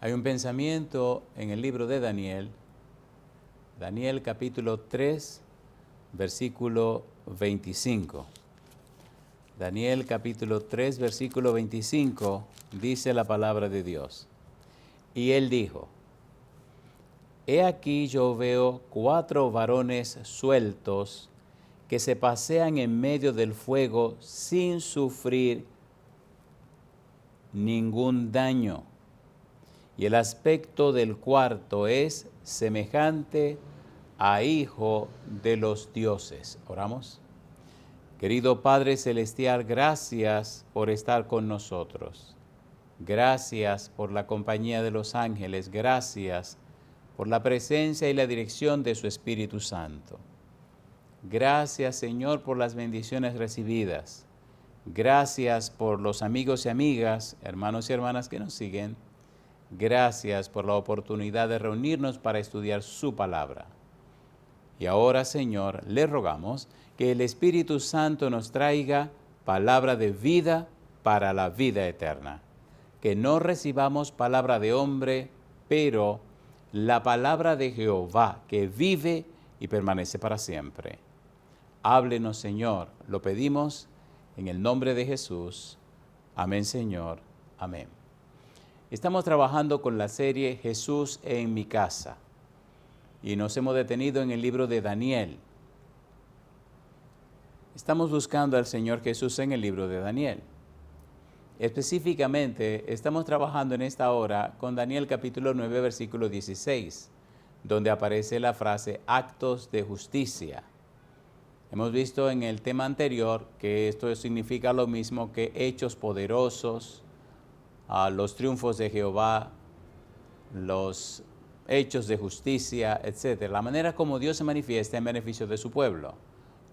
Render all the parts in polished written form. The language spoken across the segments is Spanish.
Hay un pensamiento en el libro de Daniel, Daniel capítulo 3, versículo 25. Daniel capítulo 3, versículo 25, dice la palabra de Dios. Y él dijo, he aquí yo veo 4 varones sueltos que se pasean en medio del fuego sin sufrir ningún daño. Y el aspecto del cuarto es semejante a hijo de los dioses. Oramos. Querido Padre Celestial, gracias por estar con nosotros. Gracias por la compañía de los ángeles. Gracias por la presencia y la dirección de su Espíritu Santo. Gracias, Señor, por las bendiciones recibidas. Gracias por los amigos y amigas, hermanos y hermanas que nos siguen. Gracias por la oportunidad de reunirnos para estudiar su palabra. Y ahora, Señor, le rogamos que el Espíritu Santo nos traiga palabra de vida para la vida eterna. Que no recibamos palabra de hombre, pero la palabra de Jehová que vive y permanece para siempre. Háblenos, Señor, lo pedimos en el nombre de Jesús. Amén, Señor. Amén. Estamos trabajando con la serie Jesús en mi casa y nos hemos detenido en el libro de Daniel. Estamos buscando al Señor Jesús en el libro de Daniel. Específicamente, estamos trabajando en esta hora con Daniel capítulo 9, versículo 16, donde aparece la frase actos de justicia. Hemos visto en el tema anterior que esto significa lo mismo que hechos poderosos, los triunfos de Jehová, los hechos de justicia, etc. La manera como Dios se manifiesta en beneficio de su pueblo.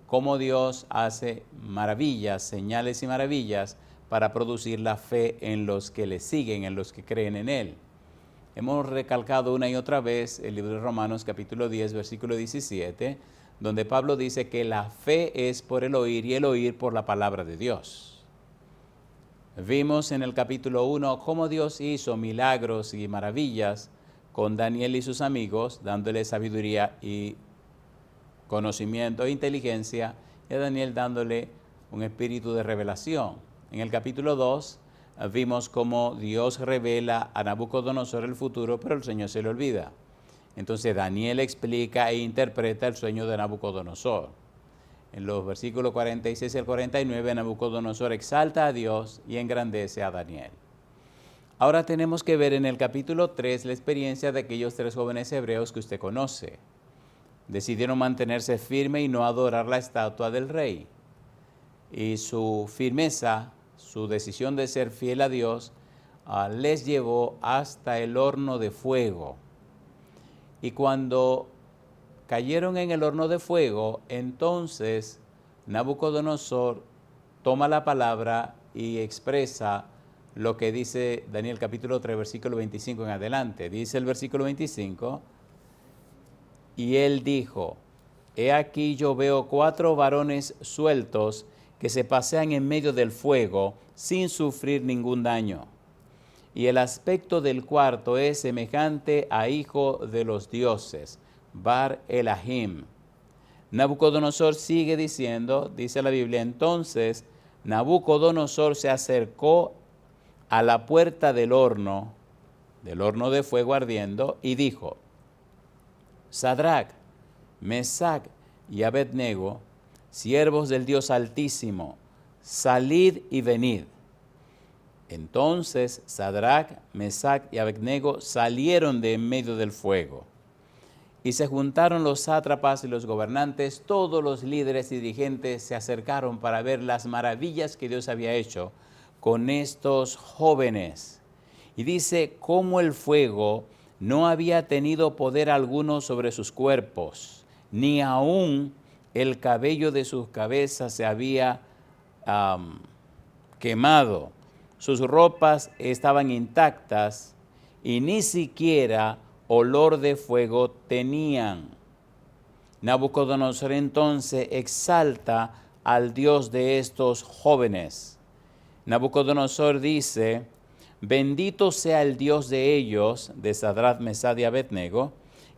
Cómo Dios hace maravillas, señales y maravillas para producir la fe en los que le siguen, en los que creen en Él. Hemos recalcado una y otra vez el libro de Romanos capítulo 10, versículo 17, donde Pablo dice que la fe es por el oír y el oír por la palabra de Dios. Vimos en el capítulo 1 cómo Dios hizo milagros y maravillas con Daniel y sus amigos, dándole sabiduría y conocimiento e inteligencia, y a Daniel dándole un espíritu de revelación. En el capítulo 2 vimos cómo Dios revela a Nabucodonosor el futuro, pero el Señor se le olvida. Entonces Daniel explica e interpreta el sueño de Nabucodonosor. En los versículos 46 al 49, Nabucodonosor exalta a Dios y engrandece a Daniel. Ahora tenemos que ver en el capítulo 3 la experiencia de aquellos 3 jóvenes hebreos que usted conoce. Decidieron mantenerse firmes y no adorar la estatua del rey. Y su firmeza, su decisión de ser fiel a Dios, les llevó hasta el horno de fuego. Y cuando cayeron en el horno de fuego, entonces Nabucodonosor toma la palabra y expresa lo que dice Daniel capítulo 3, versículo 25 en adelante. Dice el versículo 25, y él dijo, he aquí yo veo 4 varones sueltos que se pasean en medio del fuego sin sufrir ningún daño. Y el aspecto del cuarto es semejante a hijo de los dioses, Bar Elahim. Nabucodonosor sigue diciendo, dice la Biblia, entonces Nabucodonosor se acercó a la puerta del horno de fuego ardiendo, y dijo, Sadrac, Mesac y Abednego, siervos del Dios Altísimo, salid y venid. Entonces Sadrac, Mesac y Abednego salieron de en medio del fuego. Y se juntaron los sátrapas y los gobernantes, todos los líderes y dirigentes se acercaron para ver las maravillas que Dios había hecho con estos jóvenes. Y dice, cómo el fuego no había tenido poder alguno sobre sus cuerpos, ni aún el cabello de sus cabezas se había quemado. Sus ropas estaban intactas y ni siquiera olor de fuego tenían. Nabucodonosor entonces exalta al Dios de estos jóvenes. Nabucodonosor dice, Bendito sea el Dios de ellos, de Sadrach, Mesach y Abednego,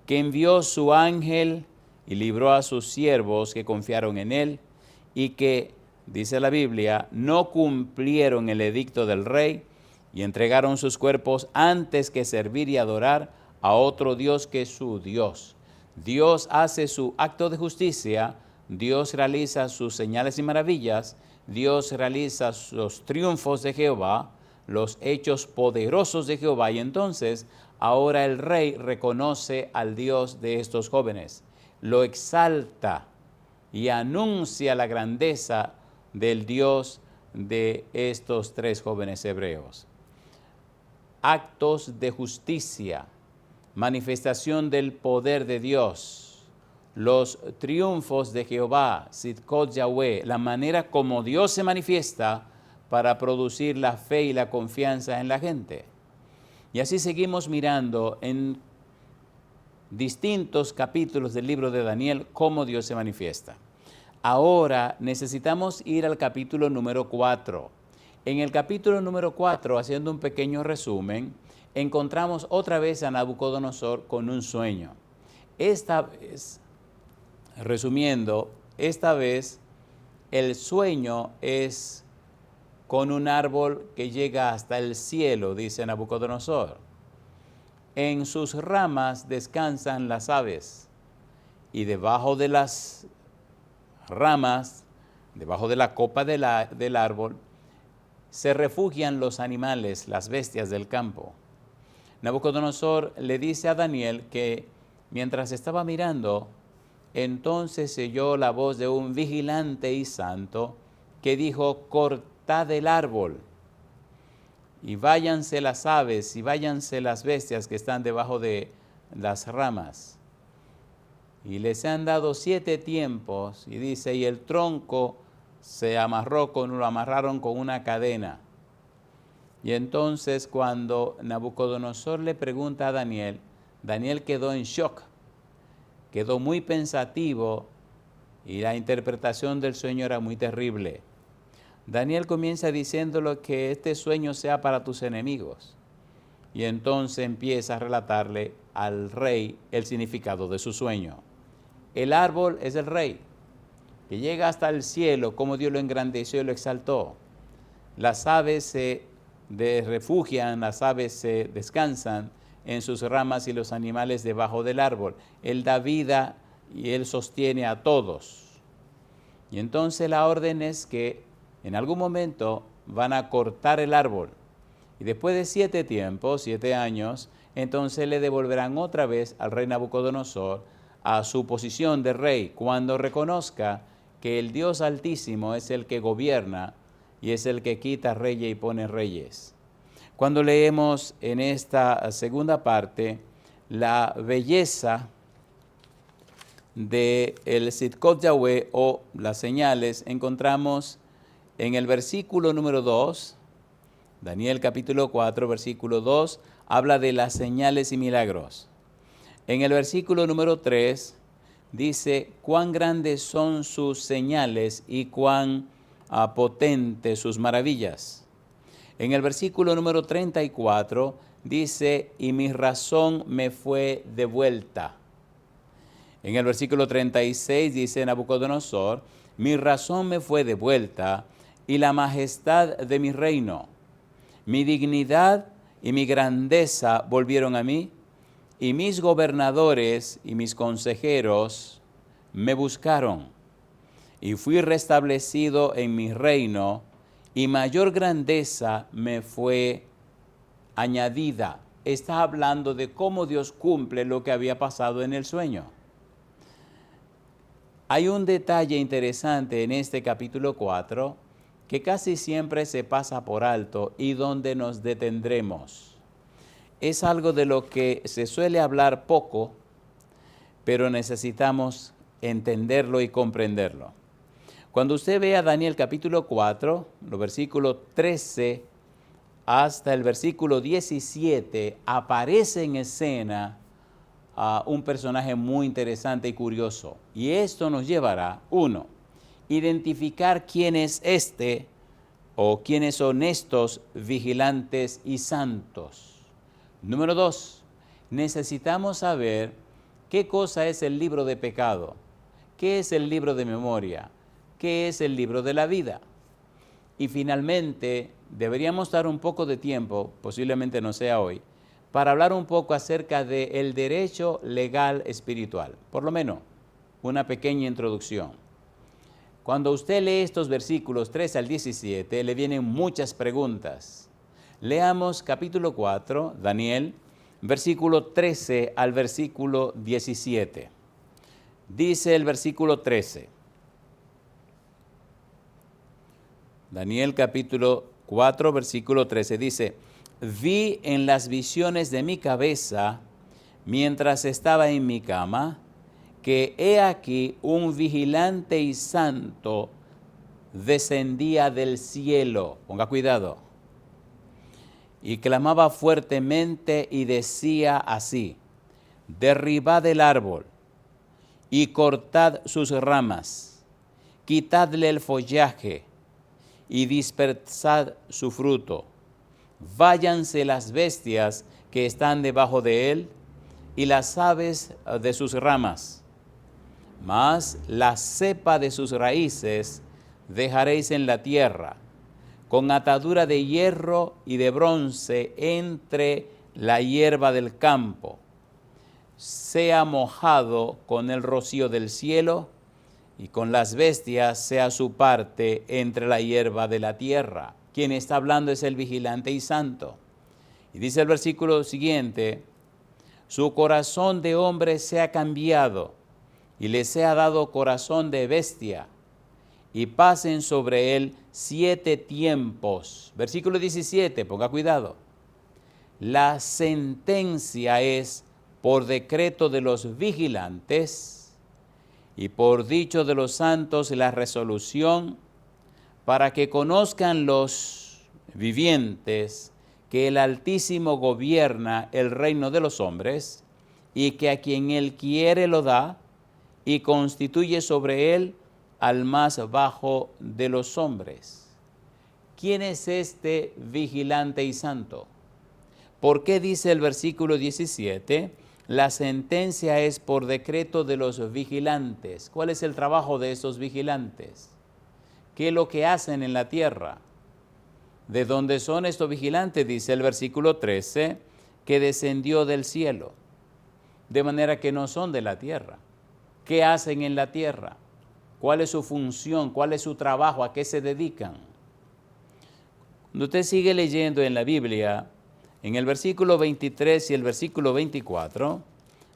que envió su ángel y libró a sus siervos que confiaron en él y que, dice la Biblia, no cumplieron el edicto del rey y entregaron sus cuerpos antes que servir y adorar a otro Dios que su Dios. Dios hace su acto de justicia, Dios realiza sus señales y maravillas, Dios realiza los triunfos de Jehová, los hechos poderosos de Jehová, y entonces ahora el rey reconoce al Dios de estos jóvenes, lo exalta y anuncia la grandeza del Dios de estos tres jóvenes hebreos. Actos de justicia, manifestación del poder de Dios, los triunfos de Jehová, Sidkot Yahweh, la manera como Dios se manifiesta para producir la fe y la confianza en la gente. Y así seguimos mirando en distintos capítulos del libro de Daniel cómo Dios se manifiesta. Ahora necesitamos ir al capítulo número 4. En el capítulo número 4, haciendo un pequeño resumen, encontramos otra vez a Nabucodonosor con un sueño. Esta vez, resumiendo, esta vez el sueño es con un árbol que llega hasta el cielo, dice Nabucodonosor. En sus ramas descansan las aves y debajo de las ramas, debajo de la copa del árbol, se refugian los animales, las bestias del campo. Nabucodonosor le dice a Daniel que mientras estaba mirando, entonces se oyó la voz de un vigilante y santo que dijo: cortad el árbol y váyanse las aves y váyanse las bestias que están debajo de las ramas. Y les han dado 7 tiempos, y dice, y el tronco lo amarraron con una cadena. Y entonces cuando Nabucodonosor le pregunta a Daniel, Daniel quedó en shock, quedó muy pensativo y la interpretación del sueño era muy terrible. Daniel comienza diciéndole que este sueño sea para tus enemigos. Y entonces empieza a relatarle al rey el significado de su sueño. El árbol es el rey, que llega hasta el cielo, como Dios lo engrandeció y lo exaltó. Las aves se refugian, las aves se descansan en sus ramas y los animales debajo del árbol. Él da vida y Él sostiene a todos. Y entonces la orden es que en algún momento van a cortar el árbol. Y después de 7 tiempos, 7 años, entonces le devolverán otra vez al rey Nabucodonosor a su posición de rey, cuando reconozca que el Dios Altísimo es el que gobierna y es el que quita reyes y pone reyes. Cuando leemos en esta segunda parte la belleza del Sidkot Yahweh o las señales, encontramos en el versículo número 2, Daniel capítulo 4, versículo 2, habla de las señales y milagros. En el versículo número 3 dice cuán grandes son sus señales y cuán potentes sus maravillas. En el versículo número 34 dice, y mi razón me fue devuelta. En el versículo 36 dice Nabucodonosor, mi razón me fue devuelta y la majestad de mi reino. Mi dignidad y mi grandeza volvieron a mí, y mis gobernadores y mis consejeros me buscaron, y fui restablecido en mi reino, y mayor grandeza me fue añadida. Está hablando de cómo Dios cumple lo que había pasado en el sueño. Hay un detalle interesante en este capítulo 4 que casi siempre se pasa por alto y donde nos detendremos. Es algo de lo que se suele hablar poco, pero necesitamos entenderlo y comprenderlo. Cuando usted vea Daniel capítulo 4, los versículos 13 hasta el versículo 17, aparece en escena un personaje muy interesante y curioso. Y esto nos llevará, 1, identificar quién es este o quiénes son estos vigilantes y santos. Número 2, necesitamos saber qué cosa es el libro de pecado, qué es el libro de memoria, qué es el libro de la vida. Y finalmente, deberíamos dar un poco de tiempo, posiblemente no sea hoy, para hablar un poco acerca del derecho legal espiritual, por lo menos una pequeña introducción. Cuando usted lee estos versículos 3 al 17, le vienen muchas preguntas. Leamos capítulo 4, Daniel, versículo 13 al versículo 17. Dice el versículo 13. Daniel capítulo 4, versículo 13 dice: vi en las visiones de mi cabeza, mientras estaba en mi cama, que he aquí un vigilante y santo descendía del cielo. Ponga cuidado. Y clamaba fuertemente y decía así: derribad el árbol y cortad sus ramas, quitadle el follaje y dispersad su fruto. Váyanse las bestias que están debajo de él y las aves de sus ramas. Mas la cepa de sus raíces dejaréis en la tierra, con atadura de hierro y de bronce entre la hierba del campo. Sea mojado con el rocío del cielo, y con las bestias sea su parte entre la hierba de la tierra. Quien está hablando es el vigilante y santo. Y dice el versículo siguiente: su corazón de hombre sea cambiado, y le sea dado corazón de bestia, y pasen sobre él 7 tiempos. Versículo 17, ponga cuidado. La sentencia es por decreto de los vigilantes, y por dicho de los santos la resolución, para que conozcan los vivientes que el Altísimo gobierna el reino de los hombres, y que a quien él quiere lo da, y constituye sobre él al más bajo de los hombres. ¿Quién es este vigilante y santo? ¿Por qué dice el versículo 17? La sentencia es por decreto de los vigilantes. ¿Cuál es el trabajo de esos vigilantes? ¿Qué es lo que hacen en la tierra? ¿De dónde son estos vigilantes? Dice el versículo 13, que descendió del cielo. De manera que no son de la tierra. ¿Qué hacen en la tierra? ¿Cuál es su función? ¿Cuál es su trabajo? ¿A qué se dedican? Cuando usted sigue leyendo en la Biblia, en el versículo 23 y el versículo 24,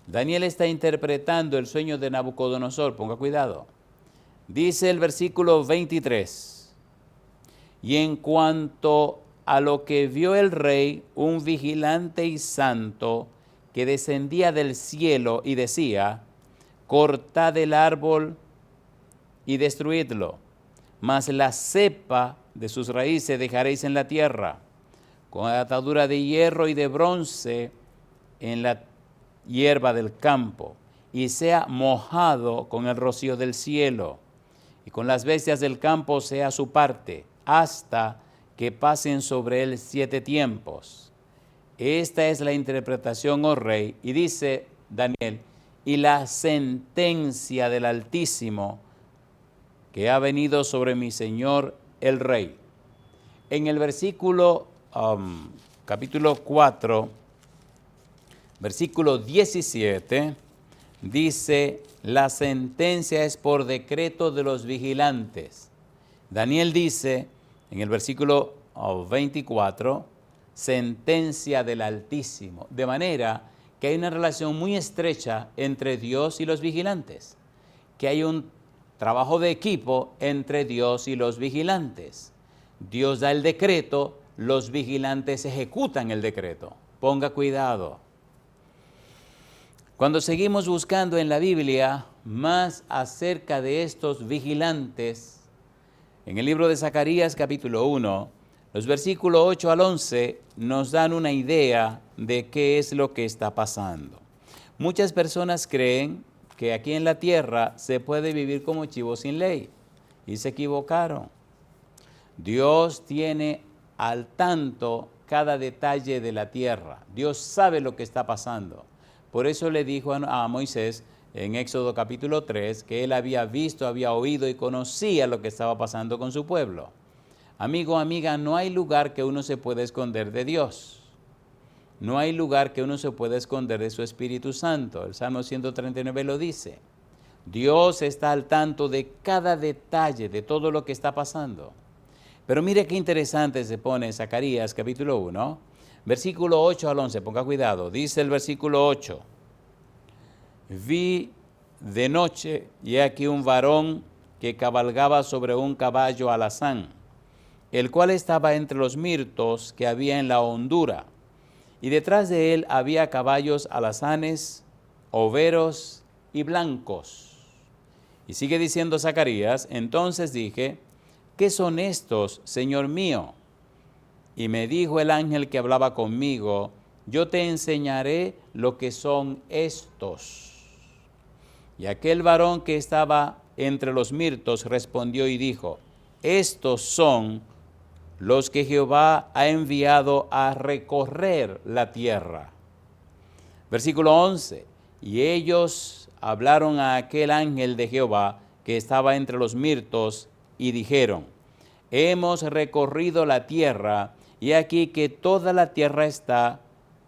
Daniel está interpretando el sueño de Nabucodonosor. Ponga cuidado. Dice el versículo 23, y en cuanto a lo que vio el rey, un vigilante y santo que descendía del cielo y decía: cortad el árbol y destruidlo, mas la cepa de sus raíces dejaréis en la tierra, con atadura de hierro y de bronce en la hierba del campo, y sea mojado con el rocío del cielo, y con las bestias del campo sea su parte, hasta que pasen sobre él 7 tiempos. Esta es la interpretación, oh rey, y dice Daniel: y la sentencia del Altísimo que ha venido sobre mi señor el rey. En el versículo capítulo 4, versículo 17, dice: la sentencia es por decreto de los vigilantes. Daniel dice en el versículo 24, sentencia del Altísimo. De manera que hay una relación muy estrecha entre Dios y los vigilantes, que hay un trabajo de equipo entre Dios y los vigilantes. Dios da el decreto, los vigilantes ejecutan el decreto. Ponga cuidado. Cuando seguimos buscando en la Biblia más acerca de estos vigilantes, en el libro de Zacarías capítulo 1, los versículos 8 al 11 nos dan una idea de qué es lo que está pasando. Muchas personas creen que aquí en la tierra se puede vivir como chivo sin ley, y se equivocaron. Dios tiene al tanto cada detalle de la tierra. Dios sabe lo que está pasando. Por eso le dijo a Moisés en Éxodo capítulo 3 que él había visto, había oído y conocía lo que estaba pasando con su pueblo. Amigo, amiga, no hay lugar que uno se pueda esconder de Dios. No hay lugar que uno se pueda esconder de su Espíritu Santo. El Salmo 139 lo dice. Dios está al tanto de cada detalle, de todo lo que está pasando. Pero mire qué interesante se pone en Zacarías capítulo 1, versículo 8 al 11. Ponga cuidado. Dice el versículo 8. Vi de noche y he aquí un varón que cabalgaba sobre un caballo alazán, el cual estaba entre los mirtos que había en la hondura. Y detrás de él había caballos alazanes, overos y blancos. Y sigue diciendo Zacarías, entonces dije, ¿qué son estos, Señor mío? Y me dijo el ángel que hablaba conmigo, yo te enseñaré lo que son estos. Y aquel varón que estaba entre los mirtos respondió y dijo, estos son los que Jehová ha enviado a recorrer la tierra. Versículo 11. Y ellos hablaron a aquel ángel de Jehová que estaba entre los mirtos y dijeron, hemos recorrido la tierra y aquí que toda la tierra está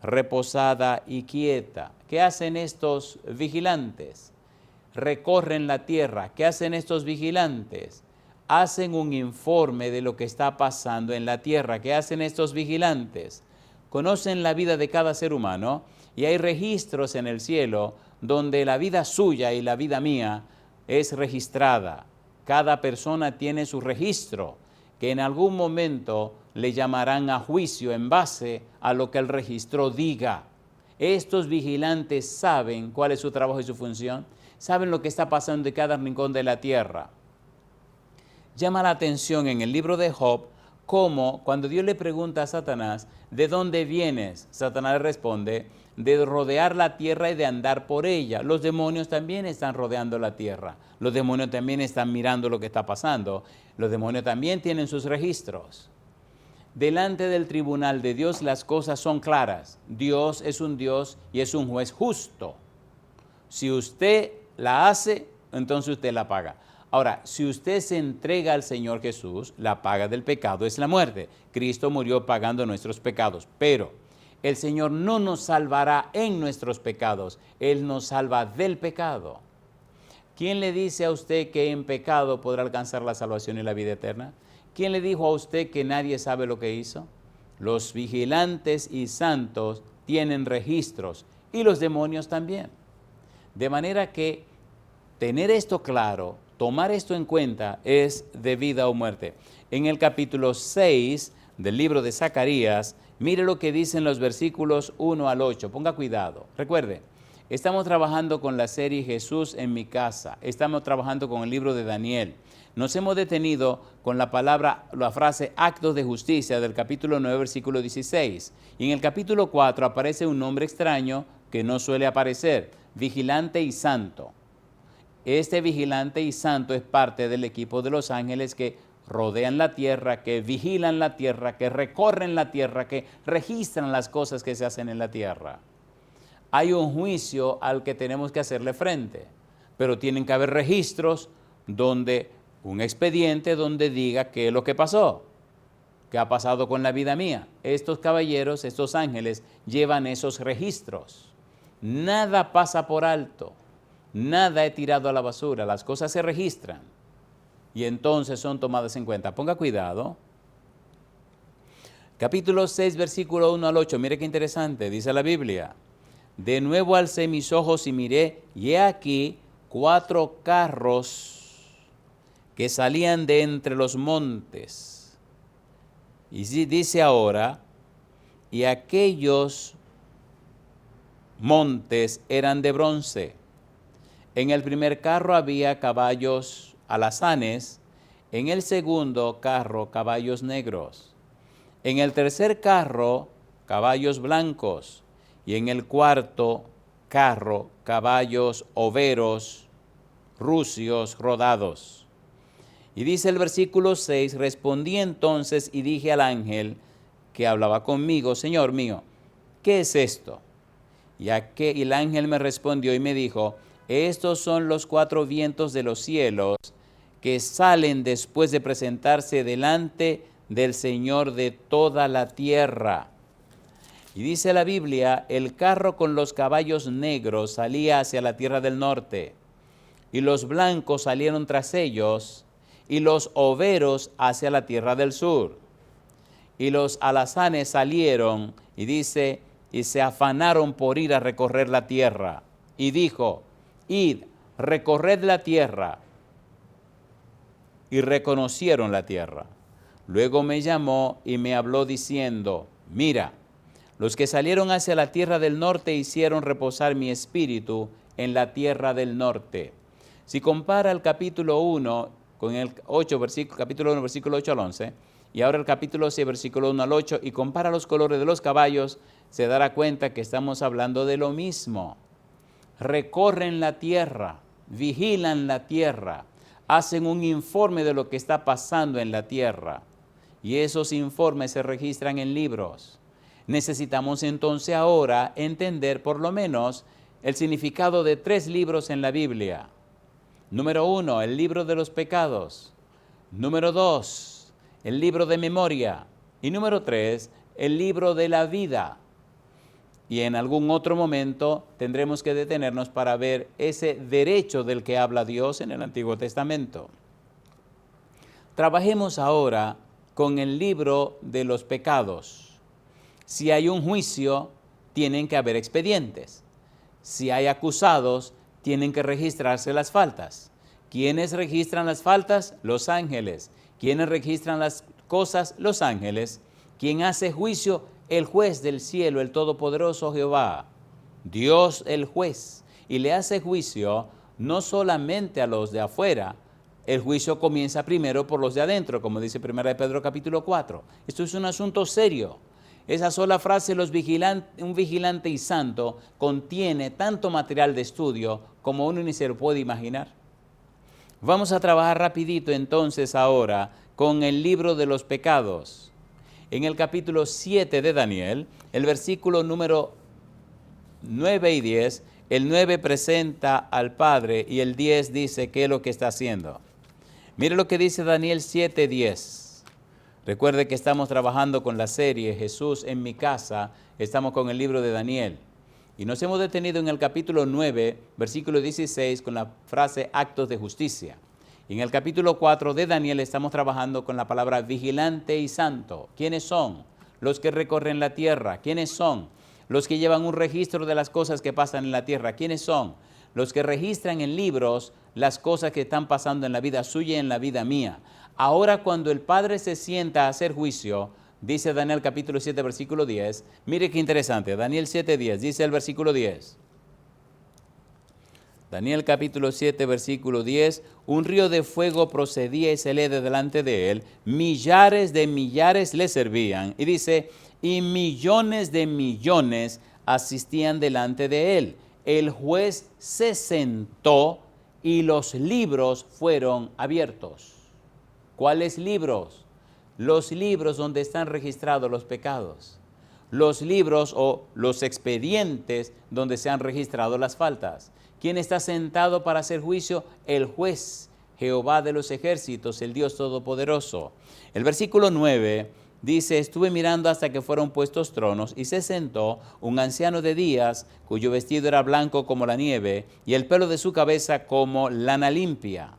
reposada y quieta. ¿Qué hacen estos vigilantes? Recorren la tierra. ¿Qué hacen estos vigilantes? Hacen un informe de lo que está pasando en la tierra. ¿Qué hacen estos vigilantes? Conocen la vida de cada ser humano y hay registros en el cielo donde la vida suya y la vida mía es registrada. Cada persona tiene su registro que en algún momento le llamarán a juicio en base a lo que el registro diga. Estos vigilantes saben cuál es su trabajo y su función, saben lo que está pasando en cada rincón de la tierra. Llama la atención en el libro de Job cómo cuando Dios le pregunta a Satanás, ¿de dónde vienes? Satanás le responde, de rodear la tierra y de andar por ella. Los demonios también están rodeando la tierra. Los demonios también están mirando lo que está pasando. Los demonios también tienen sus registros. Delante del tribunal de Dios las cosas son claras. Dios es un Dios y es un juez justo. Si usted la hace, entonces usted la paga. Ahora, si usted se entrega al Señor Jesús, la paga del pecado es la muerte. Cristo murió pagando nuestros pecados, pero el Señor no nos salvará en nuestros pecados, Él nos salva del pecado. ¿Quién le dice a usted que en pecado podrá alcanzar la salvación y la vida eterna? ¿Quién le dijo a usted que nadie sabe lo que hizo? Los vigilantes y santos tienen registros y los demonios también. De manera que tener esto claro, tomar esto en cuenta es de vida o muerte. En el capítulo 6 del libro de Zacarías, mire lo que dicen los versículos 1 al 8. Ponga cuidado. Recuerde, estamos trabajando con la serie Jesús en mi casa. Estamos trabajando con el libro de Daniel. Nos hemos detenido con la frase actos de justicia del capítulo 9, versículo 16. Y en el capítulo 4 aparece un nombre extraño que no suele aparecer, vigilante y santo. Este vigilante y santo es parte del equipo de los ángeles que rodean la tierra, que vigilan la tierra, que recorren la tierra, que registran las cosas que se hacen en la tierra. Hay un juicio al que tenemos que hacerle frente, pero tienen que haber registros donde un expediente donde diga qué es lo que pasó, qué ha pasado con la vida mía. Estos caballeros, estos ángeles, llevan esos registros. Nada pasa por alto. Nada he tirado a la basura, las cosas se registran y entonces son tomadas en cuenta. Ponga cuidado. Capítulo 6, versículo 1 al 8, mire qué interesante, dice la Biblia. De nuevo alcé mis ojos y miré, y he aquí 4 carros que salían de entre los montes. Y dice ahora, y aquellos montes eran de bronce. En el primer carro había caballos alazanes, en el segundo carro caballos negros, en el tercer carro caballos blancos y en el cuarto carro caballos overos, rucios, rodados. Y dice el versículo 6, respondí entonces y dije al ángel que hablaba conmigo, Señor mío, ¿qué es esto? Y el ángel me respondió y me dijo, estos son los 4 vientos de los cielos que salen después de presentarse delante del Señor de toda la tierra. Y dice la Biblia, el carro con los caballos negros salía hacia la tierra del norte, y los blancos salieron tras ellos, y los overos hacia la tierra del sur. Y los alazanes salieron, y dice, y se afanaron por ir a recorrer la tierra. Y dijo, id, recorred la tierra. Y reconocieron la tierra. Luego me llamó y me habló diciendo, mira, los que salieron hacia la tierra del norte hicieron reposar mi espíritu en la tierra del norte. Si compara el capítulo 1 con el capítulo 1, versículo 8 al 11, y ahora el capítulo 6, versículo 1 al 8, y compara los colores de los caballos, se dará cuenta que estamos hablando de lo mismo. Recorren la tierra, vigilan la tierra, hacen un informe de lo que está pasando en la tierra, y esos informes se registran en libros. Necesitamos entonces ahora entender por lo menos el significado de 3 libros en la Biblia. Número 1, el libro de los pecados. Número 2, el libro de memoria. Y número 3, el libro de la vida. Y en algún otro momento tendremos que detenernos para ver ese derecho del que habla Dios en el Antiguo Testamento. Trabajemos ahora con el libro de los pecados. Si hay un juicio, tienen que haber expedientes. Si hay acusados, tienen que registrarse las faltas. ¿Quiénes registran las faltas? Los ángeles. ¿Quiénes registran las cosas? Los ángeles. ¿Quién hace juicio? El juez del cielo, el Todopoderoso Jehová. Dios el juez. Y le hace juicio no solamente a los de afuera. El juicio comienza primero por los de adentro, como dice 1 Pedro capítulo 4. Esto es un asunto serio. Esa sola frase, un vigilante y santo, contiene tanto material de estudio como uno ni se lo puede imaginar. Vamos a trabajar rapidito entonces ahora con el libro de los pecados. En el capítulo 7 de Daniel, el versículo número 9 y 10, el 9 presenta al Padre y el 10 dice qué es lo que está haciendo. Mire lo que dice Daniel 7:10. Recuerde que estamos trabajando con la serie Jesús en mi casa, estamos con el libro de Daniel. Y nos hemos detenido en el capítulo 9, versículo 16, con la frase actos de justicia. Y en el capítulo 4 de Daniel estamos trabajando con la palabra vigilante y santo. ¿Quiénes son? Los que recorren la tierra. ¿Quiénes son? Los que llevan un registro de las cosas que pasan en la tierra. ¿Quiénes son? Los que registran en libros las cosas que están pasando en la vida suya y en la vida mía. Ahora cuando el Padre se sienta a hacer juicio, dice Daniel capítulo 7, versículo 10, mire qué interesante, Daniel 7:10, dice el versículo 10. Daniel capítulo 7, versículo 10, un río de fuego procedía y salía de delante de él, millares de millares le servían, y dice, y millones de millones asistían delante de él. El juez se sentó y los libros fueron abiertos. ¿Cuáles libros? Los libros donde están registrados los pecados. Los libros o los expedientes donde se han registrado las faltas. ¿Quién está sentado para hacer juicio? El juez, Jehová de los ejércitos, el Dios Todopoderoso. El versículo 9 dice, estuve mirando hasta que fueron puestos tronos y se sentó un anciano de días, cuyo vestido era blanco como la nieve y el pelo de su cabeza como lana limpia.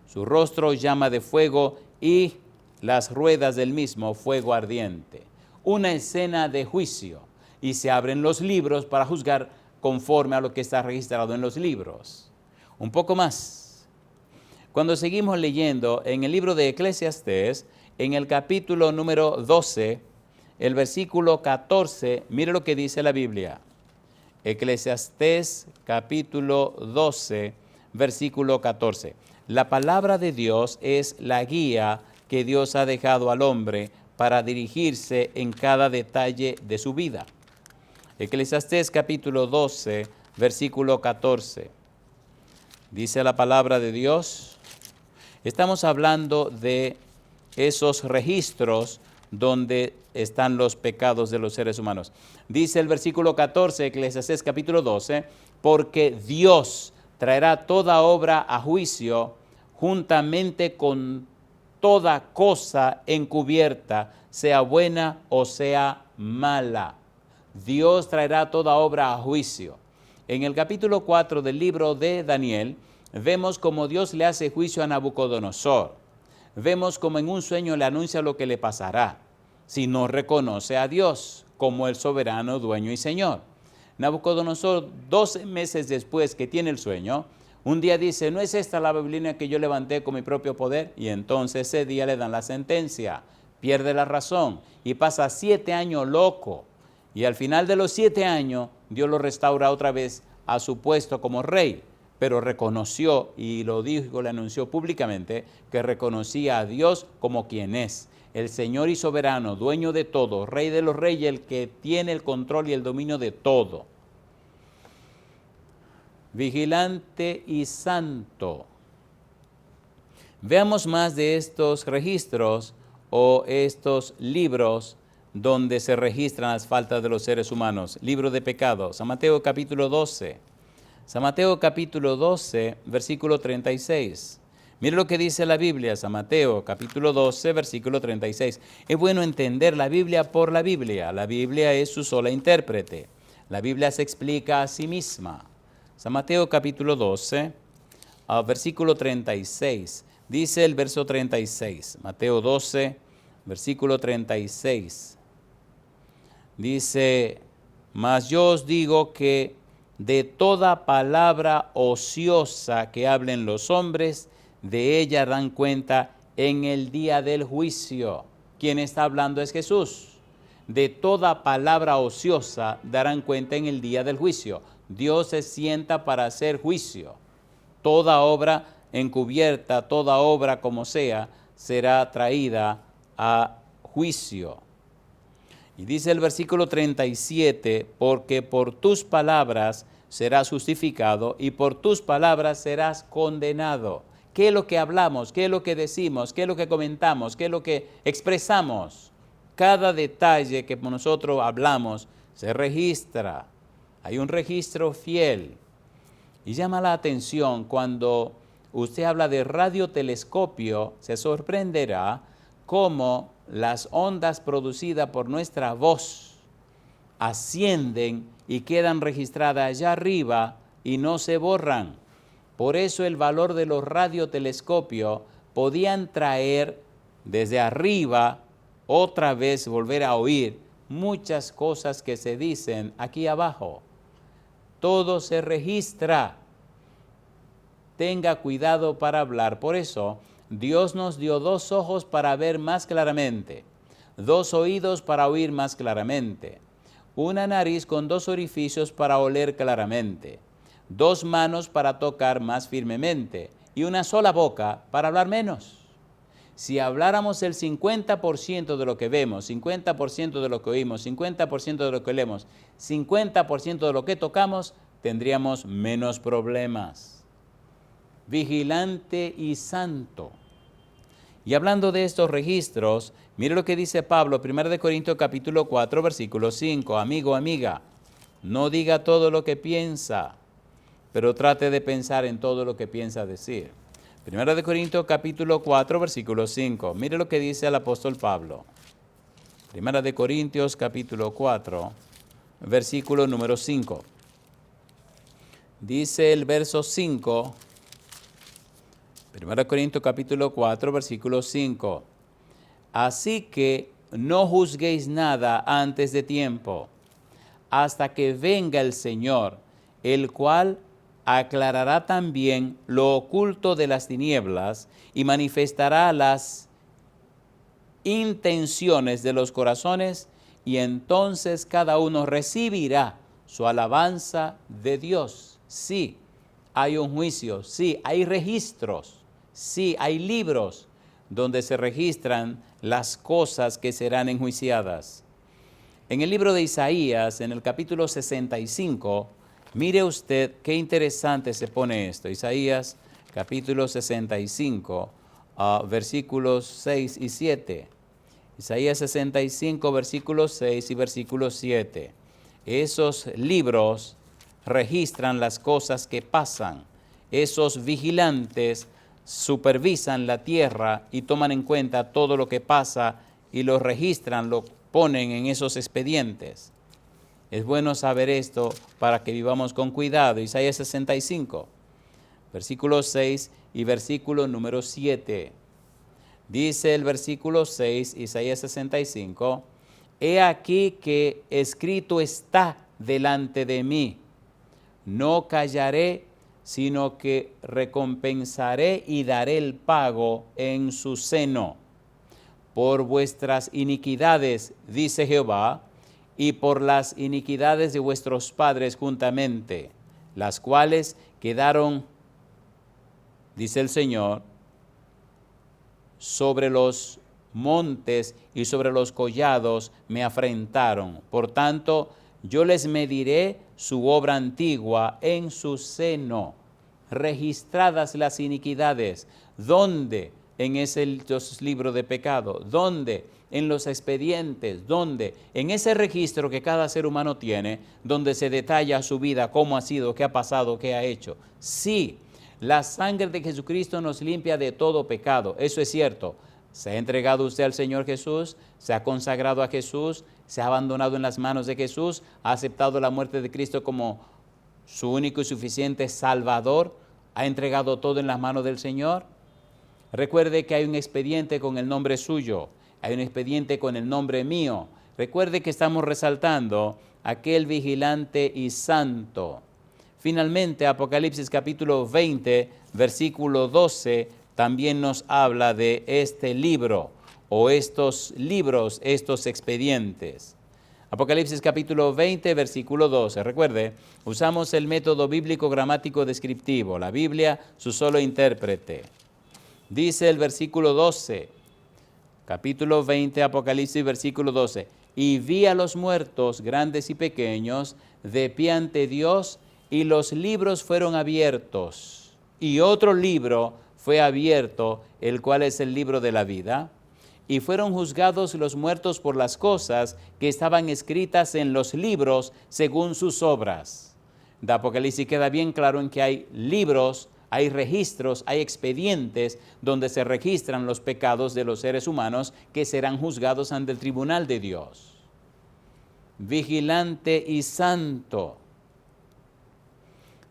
Su rostro llama de fuego y las ruedas del mismo fuego ardiente. Una escena de juicio y se abren los libros para juzgar conforme a lo que está registrado en los libros. Un poco más. Cuando seguimos leyendo en el libro de Eclesiastés, en el capítulo número 12, el versículo 14, mire lo que dice la Biblia. Eclesiastés capítulo 12, versículo 14. La palabra de Dios es la guía que Dios ha dejado al hombre para dirigirse en cada detalle de su vida. Eclesiastés capítulo 12, versículo 14. Dice la palabra de Dios, Estamos hablando de esos registros donde están los pecados de los seres humanos. Dice el versículo 14, Eclesiastés capítulo 12, porque Dios traerá toda obra a juicio juntamente con toda cosa encubierta, sea buena o sea mala. Dios traerá toda obra a juicio. En el capítulo 4 del libro de Daniel, vemos cómo Dios le hace juicio a Nabucodonosor. Vemos cómo en un sueño le anuncia lo que le pasará si no reconoce a Dios como el soberano dueño y señor. Nabucodonosor, 12 meses después que tiene el sueño, un día dice, ¿no es esta la Babilonia que yo levanté con mi propio poder? Y entonces ese día le dan la sentencia, pierde la razón y pasa 7 años loco. Y al final de los 7 años, Dios lo restaura otra vez a su puesto como rey, pero reconoció y lo dijo, le anunció públicamente que reconocía a Dios como quien es, el Señor y soberano, dueño de todo, Rey de los reyes, el que tiene el control y el dominio de todo. Vigilante y santo. Veamos más de estos registros o estos libros donde se registran las faltas de los seres humanos. Libro de pecados, San Mateo capítulo 12. San Mateo capítulo 12, versículo 36. Mire lo que dice la Biblia, San Mateo capítulo 12, versículo 36. Es bueno entender la Biblia por la Biblia. La Biblia es su sola intérprete. La Biblia se explica a sí misma. San Mateo capítulo 12, versículo 36. Dice el verso 36. Mateo 12, versículo 36. Dice, mas yo os digo que de toda palabra ociosa que hablen los hombres, de ella dan cuenta en el día del juicio. ¿Quién está hablando? Es Jesús. De toda palabra ociosa darán cuenta en el día del juicio. Dios se sienta para hacer juicio. Toda obra encubierta, toda obra como sea, será traída a juicio. Y dice el versículo 37, porque por tus palabras serás justificado y por tus palabras serás condenado. ¿Qué es lo que hablamos? ¿Qué es lo que decimos? ¿Qué es lo que comentamos? ¿Qué es lo que expresamos? Cada detalle que nosotros hablamos se registra. Hay un registro fiel. Y llama la atención cuando usted habla de radiotelescopio, se sorprenderá cómo las ondas producidas por nuestra voz ascienden y quedan registradas allá arriba y no se borran. Por eso el valor de los radiotelescopios podían traer desde arriba otra vez volver a oír muchas cosas que se dicen aquí abajo. Todo se registra. Tenga cuidado para hablar. Por eso Dios nos dio 2 ojos para ver más claramente, 2 oídos para oír más claramente, una nariz con 2 orificios para oler claramente, 2 manos para tocar más firmemente y una sola boca para hablar menos. Si habláramos el 50% de lo que vemos, 50% de lo que oímos, 50% de lo que leemos, 50% de lo que tocamos, tendríamos menos problemas. Vigilante y santo. Y hablando de estos registros, mire lo que dice Pablo, 1 Corintios capítulo 4, versículo 5. Amigo, amiga, no diga todo lo que piensa, pero trate de pensar en todo lo que piensa decir. 1 Corintios capítulo 4, versículo 5. Mire lo que dice el apóstol Pablo. 1 Corintios capítulo 4, versículo número 5. Dice el verso 5, 1 Corintios capítulo 4, versículo 5. Así que no juzguéis nada antes de tiempo, hasta que venga el Señor, el cual aclarará también lo oculto de las tinieblas y manifestará las intenciones de los corazones, y entonces cada uno recibirá su alabanza de Dios. Sí, hay un juicio, sí, hay registros, sí, hay libros donde se registran las cosas que serán enjuiciadas. En el libro de Isaías, en el capítulo 65, mire usted qué interesante se pone esto. Isaías capítulo 65, versículos 6 y 7. Isaías 65, versículos 6 y versículo 7. Esos libros registran las cosas que pasan. Esos vigilantes supervisan la tierra y toman en cuenta todo lo que pasa y lo registran, lo ponen en esos expedientes. Es bueno saber esto para que vivamos con cuidado. Isaías 65, versículo 6 y versículo número 7. Dice el versículo 6, Isaías 65, he aquí que escrito está delante de mí, no callaré, sino que recompensaré y daré el pago en su seno. Por vuestras iniquidades, dice Jehová, y por las iniquidades de vuestros padres juntamente, las cuales quedaron, dice el Señor, sobre los montes y sobre los collados me afrentaron. Por tanto, yo les mediré su obra antigua en su seno. Registradas las iniquidades. ¿Dónde? En ese libro de pecado. ¿Dónde? En los expedientes. ¿Dónde? En ese registro que cada ser humano tiene, donde se detalla su vida, cómo ha sido, qué ha pasado, qué ha hecho. Sí, la sangre de Jesucristo nos limpia de todo pecado. Eso es cierto. ¿Se ha entregado usted al Señor Jesús? ¿Se ha consagrado a Jesús? ¿Se ha abandonado en las manos de Jesús? ¿Ha aceptado la muerte de Cristo como su único y suficiente Salvador? ¿Ha entregado todo en las manos del Señor? Recuerde que hay un expediente con el nombre suyo. Hay un expediente con el nombre mío. Recuerde que estamos resaltando aquel vigilante y santo. Finalmente, Apocalipsis capítulo 20, versículo 12, también nos habla de este libro o estos libros, estos expedientes. Apocalipsis capítulo 20, versículo 12. Recuerde, usamos el método bíblico gramático descriptivo, la Biblia, su solo intérprete. Dice el versículo 12, capítulo 20, Apocalipsis, versículo 12. Y vi a los muertos, grandes y pequeños, de pie ante Dios, y los libros fueron abiertos. Y otro libro fue abierto, el cual es el libro de la vida. Y fueron juzgados los muertos por las cosas que estaban escritas en los libros según sus obras. De Apocalipsis queda bien claro en que hay libros, hay registros, hay expedientes donde se registran los pecados de los seres humanos que serán juzgados ante el tribunal de Dios. Vigilante y santo.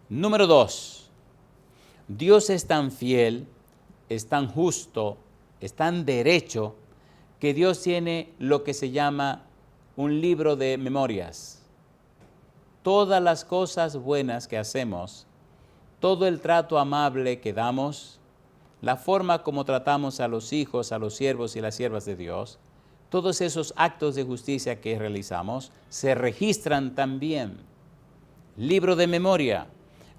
Número 2. Dios es tan fiel, es tan justo, es tan derecho, que Dios tiene lo que se llama un libro de memorias. Todas las cosas buenas que hacemos, todo el trato amable que damos, la forma como tratamos a los hijos, a los siervos y las siervas de Dios, todos esos actos de justicia que realizamos se registran también. Libro de memoria.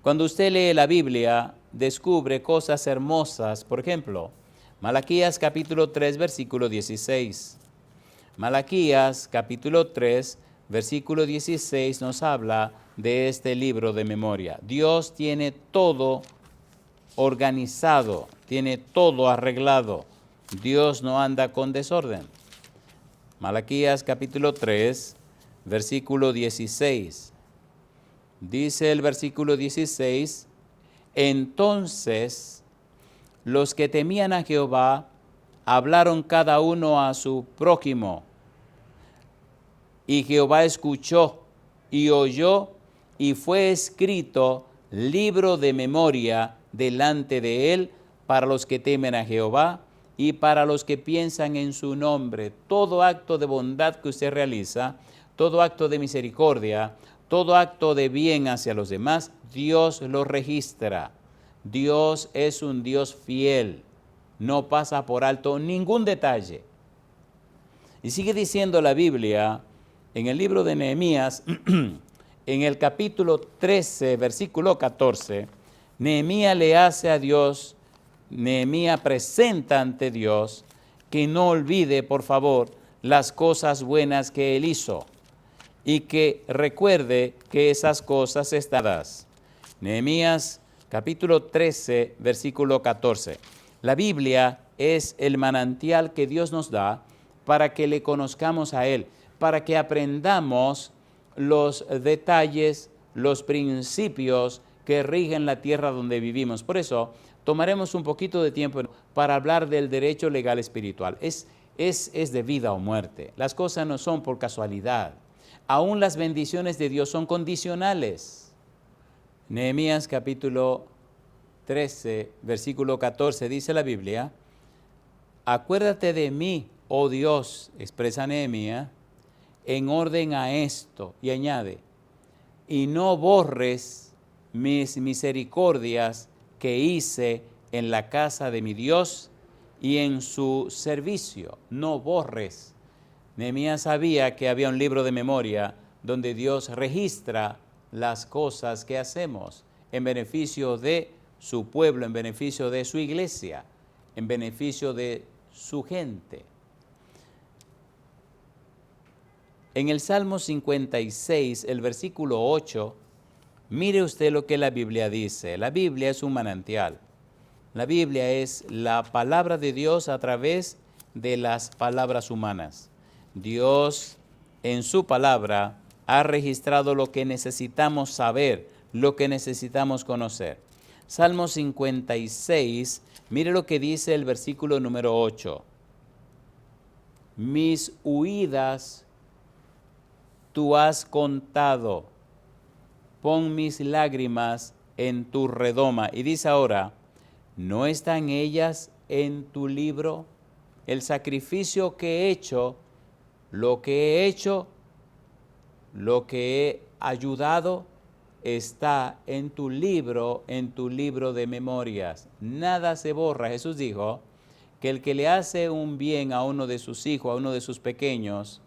Cuando usted lee la Biblia, descubre cosas hermosas. Por ejemplo, Malaquías capítulo 3, versículo 16. Malaquías capítulo 3, versículo 16 nos habla de este libro de memoria. Dios tiene todo organizado, tiene todo arreglado. Dios no anda con desorden. Malaquías capítulo 3, versículo 16. Dice el versículo 16, entonces los que temían a Jehová hablaron cada uno a su prójimo, y Jehová escuchó y oyó, y fue escrito libro de memoria delante de él para los que temen a Jehová y para los que piensan en su nombre. Todo acto de bondad que usted realiza, todo acto de misericordia, todo acto de bien hacia los demás, Dios lo registra. Dios es un Dios fiel, no pasa por alto ningún detalle. Y sigue diciendo la Biblia en el libro de Nehemías, en el capítulo 13, versículo 14, Nehemías le hace a Dios, Nehemías presenta ante Dios que no olvide, por favor, las cosas buenas que él hizo y que recuerde que esas cosas están dadas. Nehemías capítulo 13, versículo 14. La Biblia es el manantial que Dios nos da para que le conozcamos a Él, para que aprendamos los detalles, los principios que rigen la tierra donde vivimos. Por eso, tomaremos un poquito de tiempo para hablar del derecho legal espiritual. Es de vida o muerte. Las cosas no son por casualidad. Aún las bendiciones de Dios son condicionales. Nehemías capítulo 13, versículo 14, dice la Biblia: acuérdate de mí, oh Dios, expresa Nehemías, en orden a esto, y añade, y no borres mis misericordias que hice en la casa de mi Dios y en su servicio. No borres. Nehemías sabía que había un libro de memoria donde Dios registra las cosas que hacemos en beneficio de su pueblo, en beneficio de su iglesia, en beneficio de su gente. En el Salmo 56, el versículo 8, mire usted lo que la Biblia dice. La Biblia es un manantial. La Biblia es la palabra de Dios a través de las palabras humanas. Dios en su palabra ha registrado lo que necesitamos saber, lo que necesitamos conocer. Salmo 56, mire lo que dice el versículo número 8. Mis huidas tú has contado, pon mis lágrimas en tu redoma. Y dice ahora, ¿no están ellas en tu libro? El sacrificio que he hecho, lo que he hecho, lo que he ayudado, está en tu libro de memorias. Nada se borra. Jesús dijo que el que le hace un bien a uno de sus hijos, a uno de sus pequeños,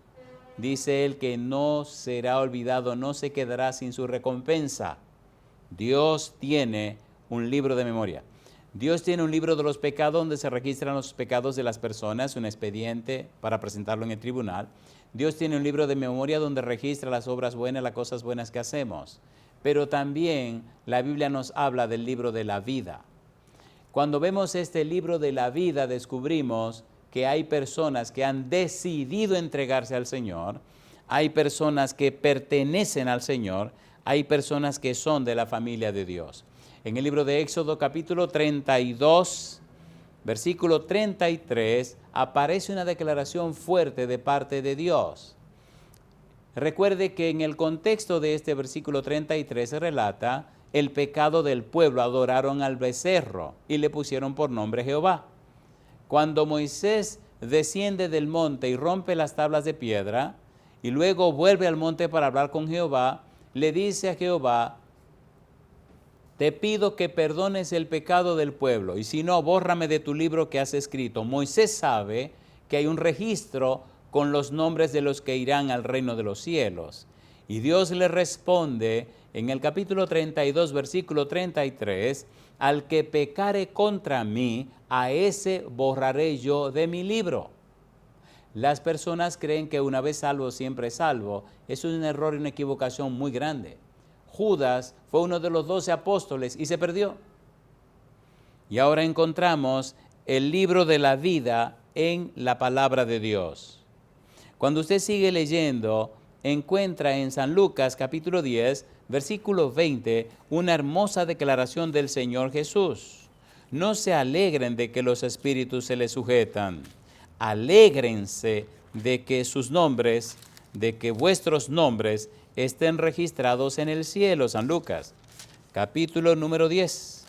dice él que no será olvidado, no se quedará sin su recompensa. Dios tiene un libro de memoria. Dios tiene un libro de los pecados donde se registran los pecados de las personas, un expediente para presentarlo en el tribunal. Dios tiene un libro de memoria donde registra las obras buenas, las cosas buenas que hacemos. Pero también la Biblia nos habla del libro de la vida. Cuando vemos este libro de la vida, descubrimos que hay personas que han decidido entregarse al Señor, hay personas que pertenecen al Señor, hay personas que son de la familia de Dios. En el libro de Éxodo capítulo 32, versículo 33, aparece una declaración fuerte de parte de Dios. Recuerde que en el contexto de este versículo 33 se relata el pecado del pueblo. Adoraron al becerro y le pusieron por nombre Jehová. Cuando Moisés desciende del monte y rompe las tablas de piedra y luego vuelve al monte para hablar con Jehová, le dice a Jehová, te pido que perdones el pecado del pueblo y si no, bórrame de tu libro que has escrito. Moisés sabe que hay un registro con los nombres de los que irán al reino de los cielos. Y Dios le responde en el capítulo 32, versículo 33, al que pecare contra mí, a ese borraré yo de mi libro. Las personas creen que una vez salvo, siempre salvo. Eso es un error y una equivocación muy grande. Judas fue uno de los 12 apóstoles y se perdió. Y ahora encontramos el libro de la vida en la palabra de Dios. Cuando usted sigue leyendo, encuentra en San Lucas capítulo 10, versículo 20, una hermosa declaración del Señor Jesús. No se alegren de que los espíritus se les sujetan. Alégrense de que sus nombres, de que vuestros nombres estén registrados en el cielo. San Lucas, capítulo número 10,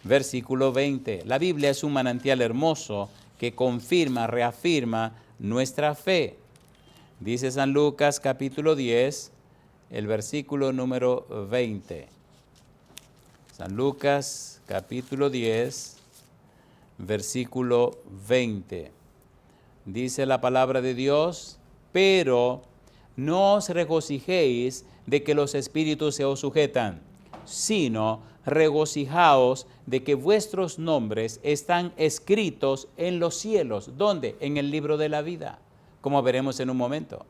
versículo 20. La Biblia es un manantial hermoso que confirma, reafirma nuestra fe. Dice San Lucas, capítulo 10, el versículo número 20. San Lucas, capítulo 10, versículo 20. Dice la palabra de Dios, pero no os regocijéis de que los espíritus se os sujetan, sino regocijaos de que vuestros nombres están escritos en los cielos. ¿Dónde? En el libro de la vida, como veremos en un momento.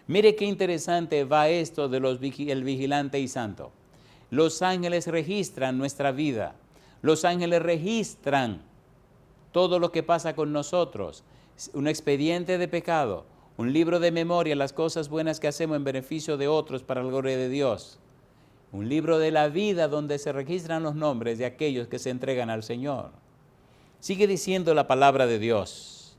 Mire qué interesante va esto de el vigilante y santo. Los ángeles registran nuestra vida. Los ángeles registran todo lo que pasa con nosotros, un expediente de pecado, un libro de memoria, las cosas buenas que hacemos en beneficio de otros para la gloria de Dios, un libro de la vida donde se registran los nombres de aquellos que se entregan al Señor. Sigue diciendo la palabra de Dios.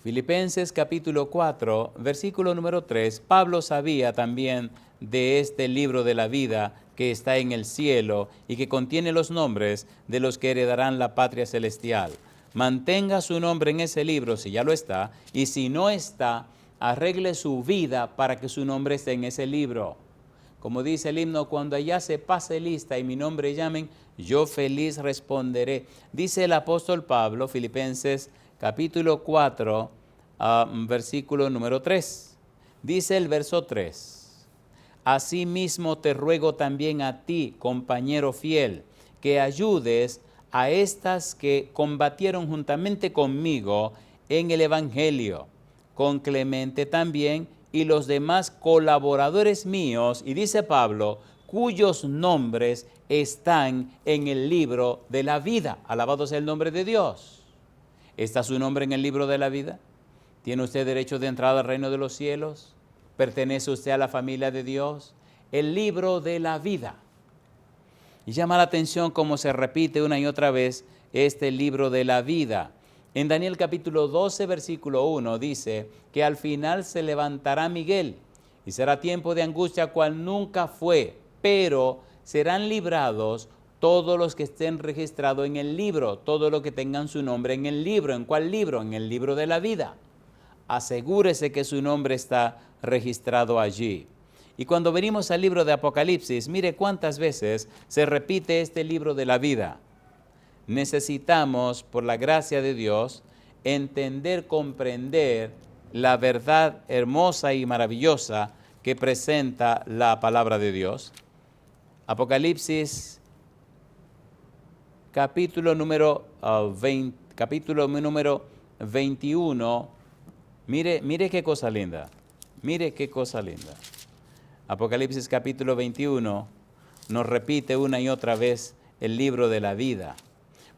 Filipenses capítulo 4, versículo número 3, Pablo sabía también de este libro de la vida que está en el cielo y que contiene los nombres de los que heredarán la patria celestial. Mantenga su nombre en ese libro si ya lo está, y si no está, arregle su vida para que su nombre esté en ese libro. Como dice el himno, cuando allá se pase lista y mi nombre llamen, yo feliz responderé. Dice el apóstol Pablo, Filipenses capítulo 4, versículo número 3. Dice el verso 3. Asimismo te ruego también a ti, compañero fiel, que ayudes a estas que combatieron juntamente conmigo en el Evangelio, con Clemente también y los demás colaboradores míos, y dice Pablo, cuyos nombres están en el libro de la vida. Alabado sea el nombre de Dios. ¿Está su nombre en el libro de la vida? ¿Tiene usted derecho de entrada al reino de los cielos? ¿Pertenece usted a la familia de Dios? El libro de la vida. Y llama la atención cómo se repite una y otra vez este libro de la vida. En Daniel capítulo 12, versículo 1 dice que al final se levantará Miguel y será tiempo de angustia cual nunca fue, pero serán librados todos los que estén registrados en el libro, todos los que tengan su nombre en el libro. ¿En cuál libro? En el libro de la vida. Asegúrese que su nombre está registrado allí. Y cuando venimos al libro de Apocalipsis, mire cuántas veces se repite este libro de la vida. Necesitamos, por la gracia de Dios, entender, comprender la verdad hermosa y maravillosa que presenta la palabra de Dios. Apocalipsis, capítulo número 21. Mire qué cosa linda. Mire qué cosa linda. Apocalipsis capítulo 21 nos repite una y otra vez el libro de la vida.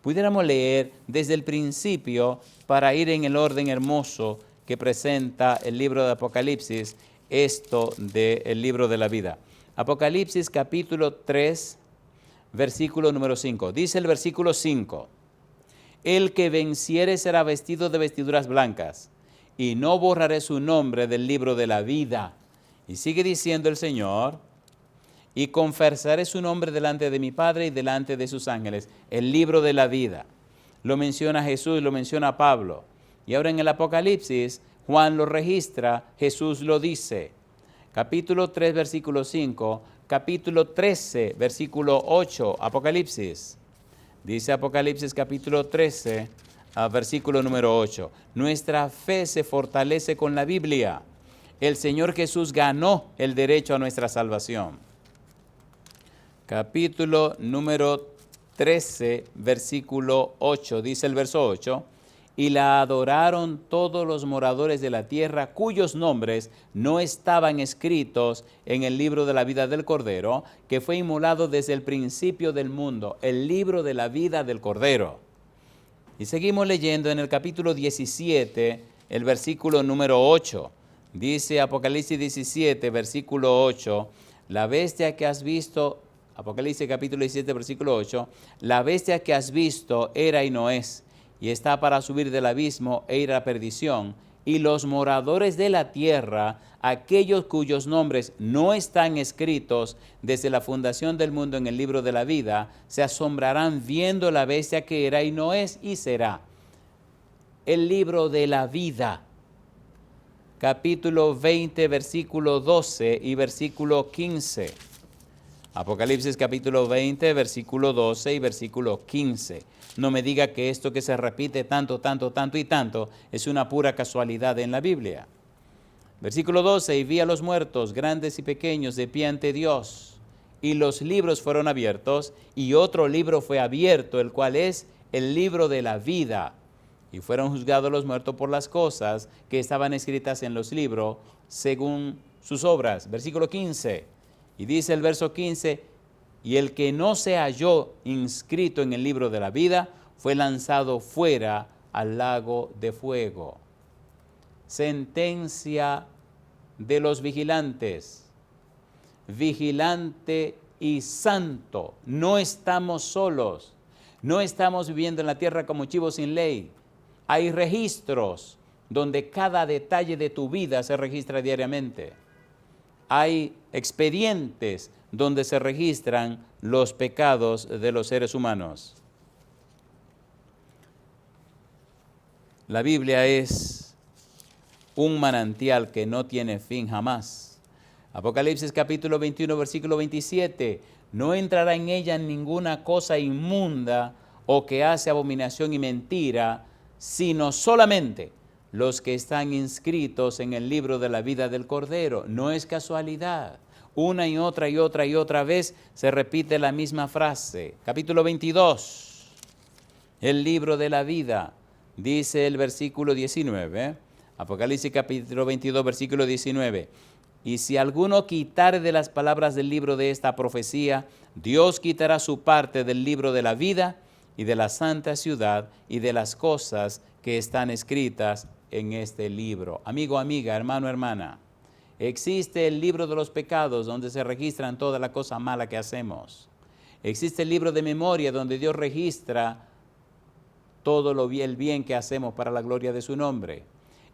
Pudiéramos leer desde el principio para ir en el orden hermoso que presenta el libro de Apocalipsis, esto del libro de la vida. Apocalipsis capítulo 3, versículo número 5. Dice el versículo 5, el que venciere será vestido de vestiduras blancas, y no borraré su nombre del libro de la vida. Y sigue diciendo el Señor, y confesaré su nombre delante de mi Padre y delante de sus ángeles. El libro de la vida. Lo menciona Jesús, lo menciona Pablo. Y ahora en el Apocalipsis, Juan lo registra, Jesús lo dice. Capítulo 3, versículo 5, capítulo 13, versículo 8, Apocalipsis. Dice Apocalipsis capítulo 13, versículo número 8. Nuestra fe se fortalece con la Biblia. El Señor Jesús ganó el derecho a nuestra salvación. Capítulo número 13, versículo 8, dice el verso 8, y la adoraron todos los moradores de la tierra cuyos nombres no estaban escritos en el libro de la vida del Cordero, que fue inmolado desde el principio del mundo, el libro de la vida del Cordero. Y seguimos leyendo en el capítulo 17, el versículo número 8. Dice Apocalipsis 17, versículo 8, la bestia que has visto, Apocalipsis capítulo 17, versículo 8, la bestia que has visto era y no es, y está para subir del abismo e ir a perdición, y los moradores de la tierra, aquellos cuyos nombres no están escritos desde la fundación del mundo en el libro de la vida, se asombrarán viendo la bestia que era y no es y será. El libro de la vida. Capítulo 20, versículo 12 y versículo 15. Apocalipsis capítulo 20, versículo 12 y versículo 15. No me diga que esto que se repite tanto y tanto es una pura casualidad en la Biblia. Versículo 12, y vi a los muertos, grandes y pequeños, de pie ante Dios, y los libros fueron abiertos, y otro libro fue abierto, el cual es el libro de la vida. Y fueron juzgados los muertos por las cosas que estaban escritas en los libros, según sus obras. Versículo 15. Y dice el verso 15, y el que no se halló inscrito en el libro de la vida, fue lanzado fuera al lago de fuego. Sentencia de los vigilantes. Vigilante y santo. No estamos solos. No estamos viviendo en la tierra como chivos sin ley. Hay registros donde cada detalle de tu vida se registra diariamente. Hay expedientes donde se registran los pecados de los seres humanos. La Biblia es un manantial que no tiene fin jamás. Apocalipsis capítulo 21, versículo 27. No entrará en ella ninguna cosa inmunda o que hace abominación y mentira, sino solamente los que están inscritos en el libro de la vida del Cordero. No es casualidad. Una y otra vez se repite la misma frase. Capítulo 22, el libro de la vida, dice el versículo 19. Apocalipsis capítulo 22, versículo 19. Y si alguno quitare de las palabras del libro de esta profecía, Dios quitará su parte del libro de la vida y de la santa ciudad y de las cosas que están escritas en este libro. Amigo, amiga, hermano, hermana, existe el libro de los pecados donde se registran toda la cosa mala que hacemos. Existe el libro de memoria donde Dios registra todo el bien que hacemos para la gloria de su nombre.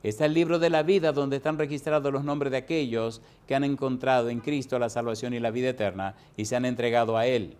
Está el libro de la vida donde están registrados los nombres de aquellos que han encontrado en Cristo la salvación y la vida eterna y se han entregado a Él.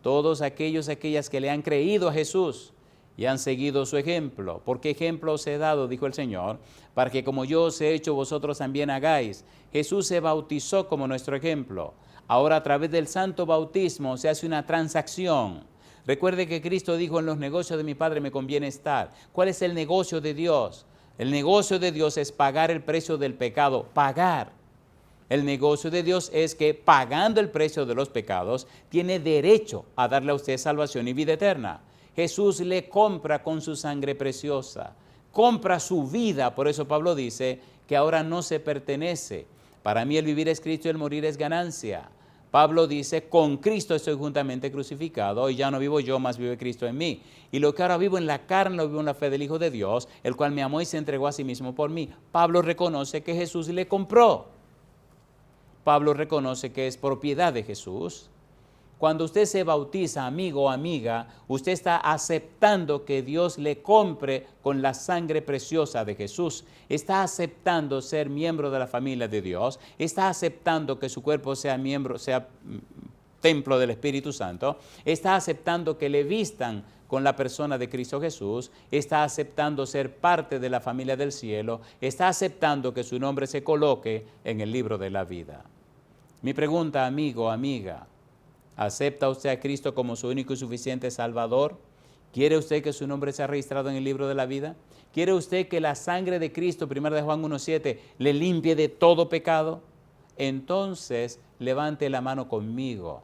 Todos aquellas que le han creído a Jesús y han seguido su ejemplo. ¿Por qué ejemplo os he dado? Dijo el Señor, para que como yo os he hecho, vosotros también hagáis. Jesús se bautizó como nuestro ejemplo. Ahora a través del santo bautismo se hace una transacción. Recuerde que Cristo dijo, en los negocios de mi Padre me conviene estar. ¿Cuál es el negocio de Dios? El negocio de Dios es pagar el precio del pecado, pagar. El negocio de Dios es que pagando el precio de los pecados, tiene derecho a darle a usted salvación y vida eterna. Jesús le compra con su sangre preciosa, compra su vida. Por eso Pablo dice que ahora no se pertenece. Para mí el vivir es Cristo y el morir es ganancia. Pablo dice, con Cristo estoy juntamente crucificado, y ya no vivo yo, mas vive Cristo en mí. Y lo que ahora vivo en la carne, lo vivo en la fe del Hijo de Dios, el cual me amó y se entregó a sí mismo por mí. Pablo reconoce que Jesús le compró. Pablo reconoce que es propiedad de Jesús. Cuando usted se bautiza, amigo o amiga, usted está aceptando que Dios le compre con la sangre preciosa de Jesús. Está aceptando ser miembro de la familia de Dios. Está aceptando que su cuerpo sea templo del Espíritu Santo. Está aceptando que le vistan con la persona de Cristo Jesús. Está aceptando ser parte de la familia del cielo. Está aceptando que su nombre se coloque en el libro de la vida. Mi pregunta, amigo, amiga, ¿acepta usted a Cristo como su único y suficiente Salvador? ¿Quiere usted que su nombre sea registrado en el libro de la vida? ¿Quiere usted que la sangre de Cristo, 1 de Juan 1:7, le limpie de todo pecado? Entonces, levante la mano conmigo.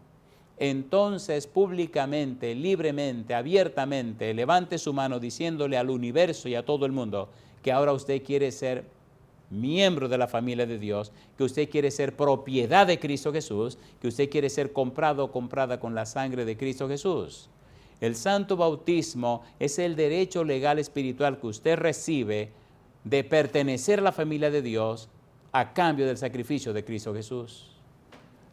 Entonces, públicamente, libremente, abiertamente, levante su mano diciéndole al universo y a todo el mundo que ahora usted quiere ser miembro de la familia de Dios, que usted quiere ser propiedad de Cristo Jesús, que usted quiere ser comprado o comprada con la sangre de Cristo Jesús. El santo bautismo es el derecho legal espiritual que usted recibe de pertenecer a la familia de Dios a cambio del sacrificio de Cristo Jesús.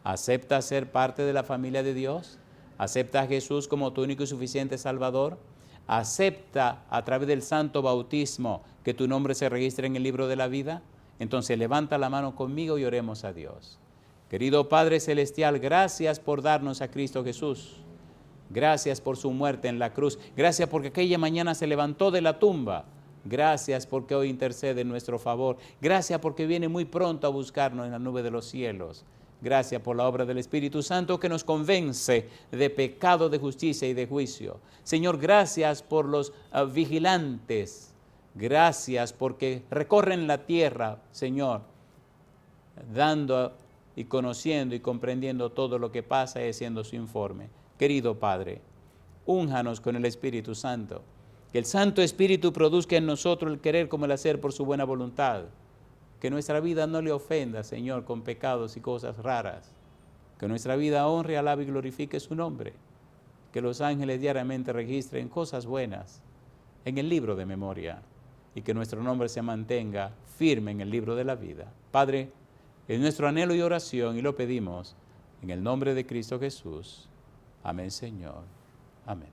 ¿Acepta ser parte de la familia de Dios? ¿Acepta a Jesús como tu único y suficiente Salvador? ¿Acepta a través del santo bautismo que tu nombre se registre en el libro de la vida? Entonces levanta la mano conmigo y oremos a Dios. Querido Padre Celestial, gracias por darnos a Cristo Jesús. Gracias por su muerte en la cruz. Gracias porque aquella mañana se levantó de la tumba. Gracias porque hoy intercede en nuestro favor. Gracias porque viene muy pronto a buscarnos en la nube de los cielos. Gracias por la obra del Espíritu Santo que nos convence de pecado, de justicia y de juicio. Señor, gracias por los vigilantes. Gracias porque recorren la tierra, Señor, dando y conociendo y comprendiendo todo lo que pasa y haciendo su informe. Querido Padre, únjanos con el Espíritu Santo. Que el Santo Espíritu produzca en nosotros el querer como el hacer por su buena voluntad. Que nuestra vida no le ofenda, Señor, con pecados y cosas raras. Que nuestra vida honre, alabe y glorifique su nombre. que los ángeles diariamente registren cosas buenas en el libro de memoria y que nuestro nombre se mantenga firme en el libro de la vida. Padre, es nuestro anhelo y oración y lo pedimos en el nombre de Cristo Jesús. Amén, Señor. Amén.